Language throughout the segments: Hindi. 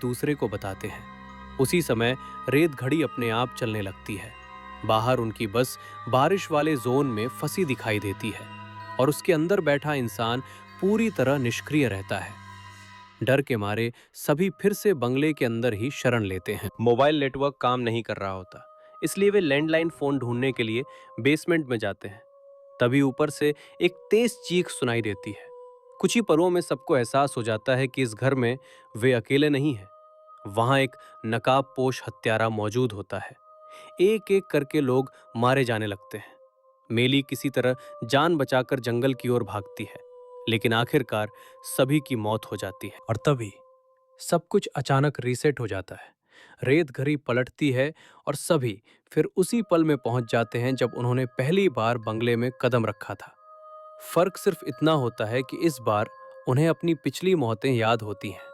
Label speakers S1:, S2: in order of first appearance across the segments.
S1: दूसरे को बताते हैं। उसी समय रेत घड़ी अपने आप चलने लगती है। बाहर उनकी बस बारिश वाले जोन में फंसी दिखाई देती है और उसके अंदर बैठा इंसान पूरी तरह निष्क्रिय रहता है। डर के मारे सभी फिर से बंगले के अंदर ही शरण लेते हैं। मोबाइल नेटवर्क काम नहीं कर रहा होता, इसलिए वे लैंडलाइन फोन ढूंढने के लिए बेसमेंट में जाते हैं। तभी ऊपर से एक तेज चीख सुनाई देती है। कुछ ही पलों में सबको एहसास हो जाता है कि इस घर में वे अकेले नहीं हैं। वहां एक नकाबपोश हत्यारा मौजूद होता है। एक एक करके लोग मारे जाने लगते हैं। मेली किसी तरह जान बचाकर जंगल की ओर भागती है, लेकिन आखिरकार सभी की मौत हो जाती है। और तभी सब कुछ अचानक रीसेट हो जाता है। रेत घड़ी पलटती है और सभी फिर उसी पल में पहुंच जाते हैं जब उन्होंने पहली बार बंगले में कदम रखा था। फर्क सिर्फ इतना होता है कि इस बार उन्हें अपनी पिछली मौतें याद होती हैं।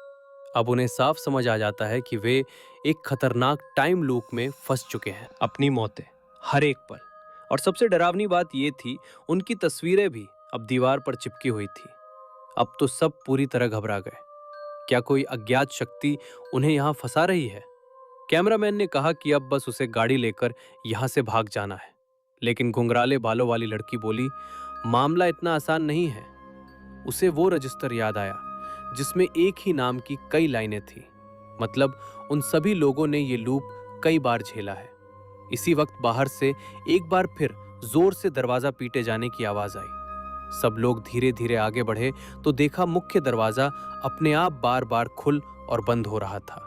S1: अब उन्हें साफ समझ आ जाता है कि वे एक खतरनाक टाइम लूप में फंस चुके हैं। अपनी मौतें, हर एक पल। और सबसे डरावनी बात यह थी, उनकी तस्वीरें भी अब दीवार पर चिपकी हुई थी। अब तो सब पूरी तरह घबरा गए। क्या कोई अज्ञात शक्ति उन्हें यहां फंसा रही है? कैमरामैन ने कहा कि अब बस उसे गाड़ी लेकर यहां से भाग जाना है। लेकिन घुंघराले बालों वाली लड़की बोली, मामला इतना आसान नहीं है। उसे वो रजिस्टर याद आया जिसमें एक ही नाम की कई लाइनें थी। मतलब उन सभी लोगों ने ये लूप कई बार झेला है। इसी वक्त बाहर से एक बार फिर जोर से दरवाजा पीटे जाने की आवाज आई। सब लोग धीरे धीरे आगे बढ़े तो देखा मुख्य दरवाजा अपने आप बार बार खुल और बंद हो रहा था।